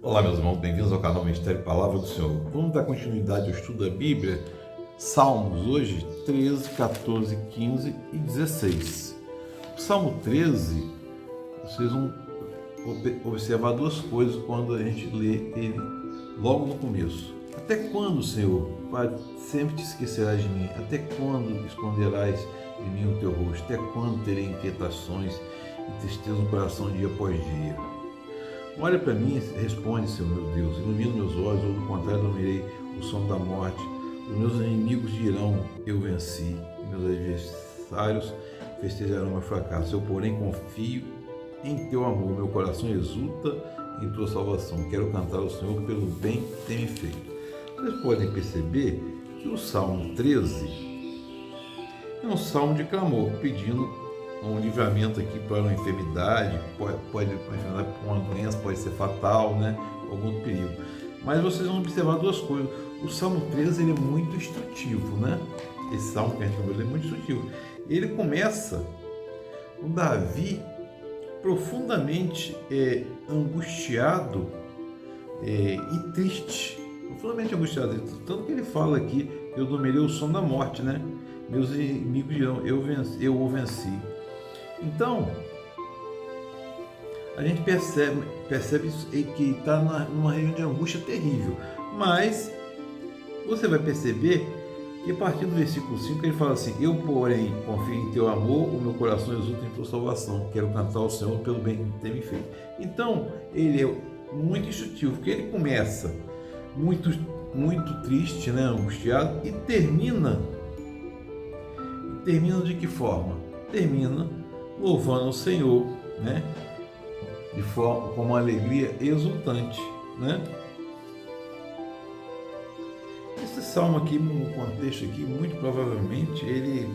Olá, meus irmãos, bem-vindos ao canal Ministério Palavra do Senhor. Vamos dar continuidade ao estudo da Bíblia, Salmos, hoje 13, 14, 15 e 16. O Salmo 13, vocês vão observar duas coisas quando a gente lê ele logo no começo. Até quando, Senhor, Pai, sempre te esquecerás de mim? Até quando esconderás de mim o teu rosto? Até quando terei inquietações e tristeza no coração dia após dia? Olha para mim e responde, Senhor meu Deus, ilumina meus olhos, ou do contrário dormirei o sono da morte. Os meus inimigos dirão, eu venci, e meus adversários festejarão meu fracasso. Eu, porém, confio em teu amor, meu coração exulta em tua salvação. Quero cantar ao Senhor pelo bem que tem me feito. Vocês podem perceber que o Salmo 13 é um salmo de clamor, pedindo um livramento aqui para uma enfermidade, pode uma doença, pode ser fatal, né? Algum perigo. Mas vocês vão observar duas coisas. O Salmo 13 ele é muito instrutivo, né? Esse salmo que a gente vai ler é muito instrutivo. Ele começa com Davi profundamente angustiado e triste. Profundamente angustiado. Tanto que ele fala aqui, eu dormirei o sono da morte, né? Meus inimigos dirão, eu o venci. Então, a gente percebe que está numa região de angústia terrível. Mas, você vai perceber que a partir do versículo 5 ele fala assim, eu, porém, confio em teu amor, o meu coração exulta em tua salvação. Quero cantar ao Senhor pelo bem que tem me feito. Então, ele é muito instrutivo, porque ele começa muito triste, né, angustiado, e termina de que forma? Termina louvando o Senhor, né? De forma com uma alegria exultante, né? Esse salmo aqui, no contexto aqui, muito provavelmente ele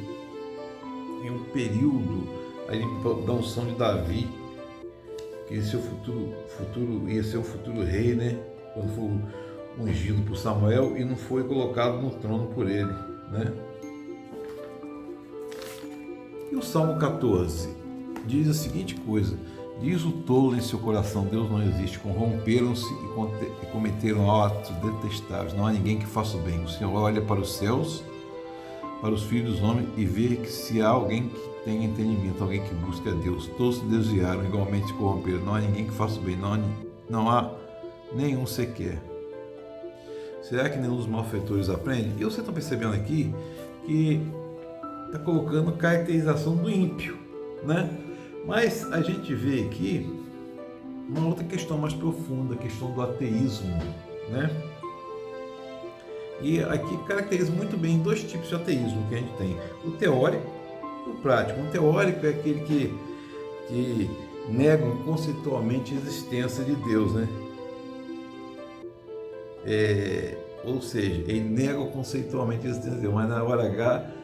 em um período ali da unção de Davi, que esse ia ser o futuro rei, né? Quando foi ungido por Samuel e não foi colocado no trono por ele, né? E o Salmo 14 diz a seguinte coisa, diz o tolo em seu coração, Deus não existe, corromperam-se e cometeram atos detestáveis, não há ninguém que faça o bem. O Senhor olha para os céus, para os filhos dos homens e vê que se há alguém que tem entendimento, alguém que busca a Deus, todos se desviaram, igualmente se corromperam, não há ninguém que faça o bem, não há nenhum sequer. Será que nenhum dos malfeitores aprende? E vocês estão percebendo aqui que está colocando caracterização do ímpio, né? Mas a gente vê aqui uma outra questão mais profunda, a questão do ateísmo, né? E aqui caracteriza muito bem dois tipos de ateísmo que a gente tem, o teórico e o prático. O teórico é aquele que negam conceitualmente a existência de Deus, né? Ou seja, ele nega conceitualmente a existência de Deus, mas na hora H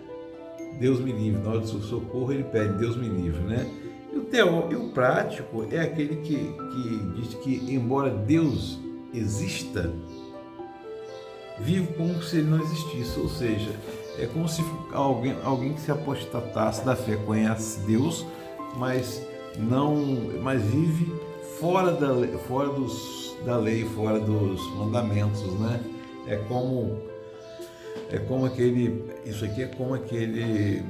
Deus me livre, na hora do socorro ele pede Deus me livre, né? E o prático é aquele que diz que embora Deus exista, vive como se ele não existisse, ou seja, é como se alguém que se apostatasse da fé, conhece Deus, mas vive fora da lei, fora dos mandamentos, né? Isso aqui é como aquele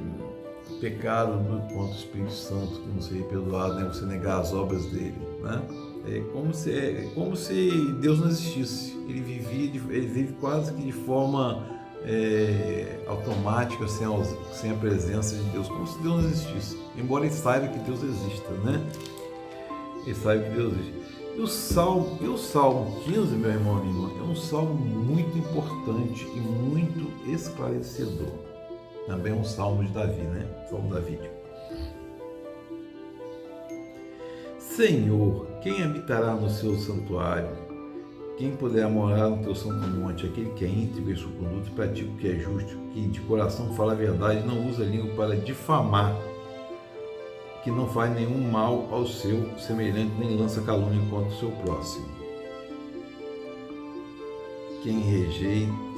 pecado contra o Espírito Santo que não seria perdoado, né? Você negar as obras dele, né? É como se Deus não existisse. Ele vive quase que de forma automática, sem a presença de Deus, como se Deus não existisse, embora ele saiba que Deus exista, né? Ele sabe que Deus existe. E o Salmo 15, meu irmão e minha irmã, é um salmo muito importante e muito esclarecedor. Também é um salmo de Davi, né? Salmo davídico. Senhor, quem habitará no seu santuário? Quem poderá morar no teu santo monte? Aquele que é íntegro em sua conduta e pratica o que é justo, que de coração fala a verdade, não usa a língua para difamar, que não faz nenhum mal ao seu semelhante, nem lança calúnia contra o seu próximo. Que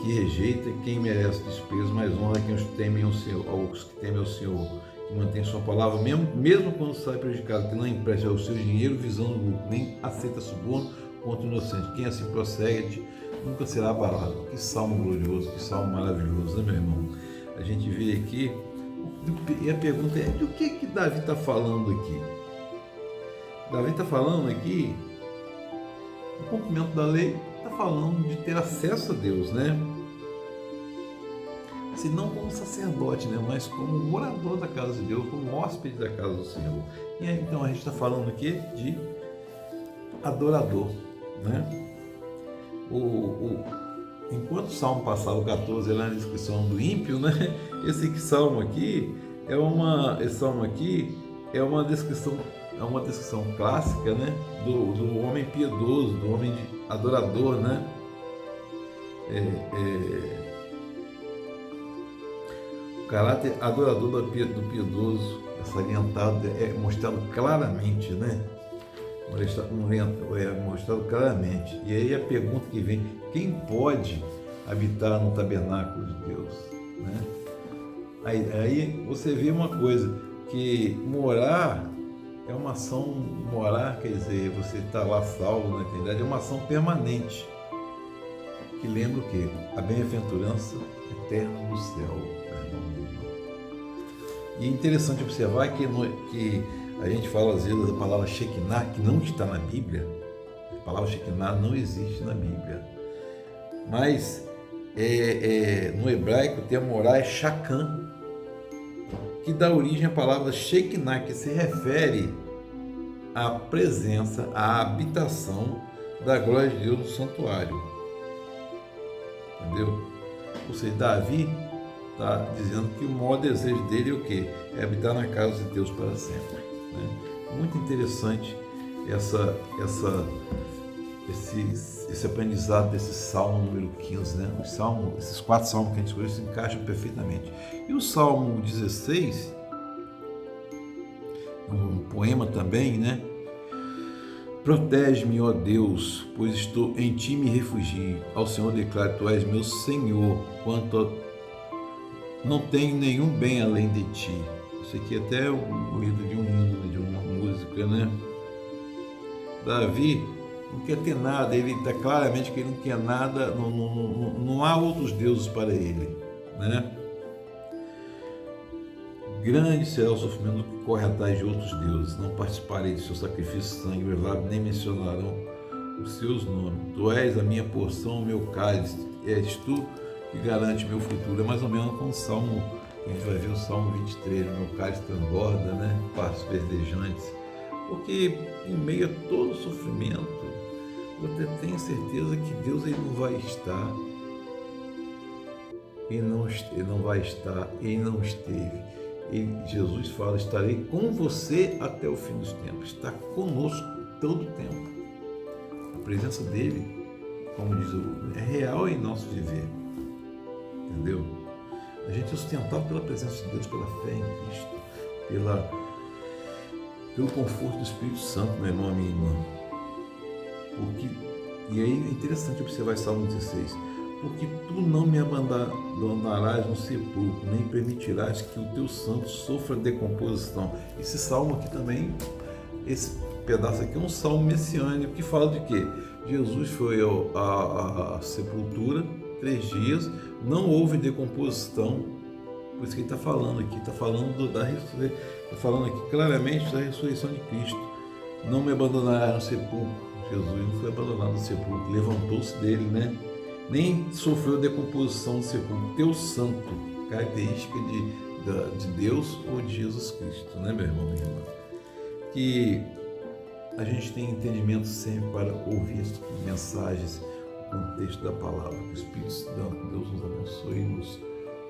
rejeita quem merece desprezo, mas honra quem os temem ao Senhor, aos que temem ao Senhor, que mantém sua palavra, mesmo quando sai prejudicado, que não empresta o seu dinheiro visando lucro, nem aceita suborno contra o inocente. Quem assim procede nunca será abalado. Que salmo glorioso, que salmo maravilhoso, né, meu irmão? A gente vê aqui, e a pergunta é, do que Davi está falando aqui? Davi está falando aqui, o cumprimento da lei, está falando de ter acesso a Deus, né? Se não como sacerdote, né? Mas como morador da casa de Deus, como hóspede da casa do Senhor. E aí, então a gente está falando aqui de adorador, né? Enquanto o Salmo passado, o 14, lá na descrição do ímpio, né? Esse salmo aqui é uma descrição clássica, né? Do homem piedoso, do homem adorador, né? O caráter adorador do piedoso é salientado, é mostrado claramente, né? Mostrado claramente. E aí a pergunta que vem, quem pode habitar no tabernáculo de Deus? Né? Aí você vê uma coisa, que morar é uma ação, morar quer dizer, você está lá salvo na eternidade, é uma ação permanente, que lembra o quê? A bem-aventurança eterna do céu. E é interessante observar que a gente fala às vezes da palavra Shekinah, que não está na Bíblia. A palavra Shekinah não existe na Bíblia. Mas no hebraico o termo morar é Shakan, que dá origem à palavra Shekinah, que se refere à presença, à habitação da glória de Deus no santuário. Entendeu? Ou seja, Davi está dizendo que o maior desejo dele é o quê? É habitar na casa de Deus para sempre. Né? Muito interessante esse aprendizado desse Salmo número 15. Né? Esses 4 salmos que a gente escolheu se encaixam perfeitamente. E o Salmo 16, um poema também, né? Protege-me, ó Deus, pois estou em ti me refugio. Ao Senhor declaro, tu és meu Senhor, não tenho nenhum bem além de ti. Isso aqui até é o hino de um hino, de uma música, né? Davi não quer ter nada, ele está claramente que ele não quer nada, não há outros deuses para ele, né? Grande será o sofrimento que corre atrás de outros deuses, não participarei de seu sacrifício sangue levado, nem mencionarão os seus nomes. Tu és a minha porção, o meu cálice, és tu que garante meu futuro. É mais ou menos com o Salmo, a gente vai ver o Salmo 23, meu cálice transborda, né? Passos verdejantes. Porque em meio a todo sofrimento, você tem certeza que Deus ele não vai estar, ele não vai estar, ele não esteve. Jesus fala, estarei com você até o fim dos tempos. Está conosco todo o tempo. A presença dele, como diz é real em nosso viver. Entendeu? A gente é sustentado pela presença de Deus, pela fé em Cristo, pelo conforto do Espírito Santo, meu irmão, minha irmã. E aí é interessante observar esse Salmo 16. Porque tu não me abandonarás no sepulcro, nem permitirás que o teu santo sofra decomposição. Esse salmo aqui também, esse pedaço aqui é um salmo messiânico que fala de quê? Jesus foi à sepultura 3 dias, não houve decomposição, por isso que ele está falando aqui, está falando aqui claramente da ressurreição de Cristo. Não me abandonarás no sepulcro. Jesus não foi abandonado no sepulcro, levantou-se dele, né? Nem sofreu decomposição do sepulcro. Teu santo, característica de Deus ou de Jesus Cristo, né, meu irmão, minha irmã? Que a gente tem entendimento sempre para ouvir as mensagens, o contexto da palavra. Que o Espírito Santo, Deus nos abençoe, nos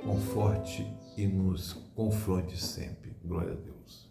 conforte e nos confronte sempre. Glória a Deus.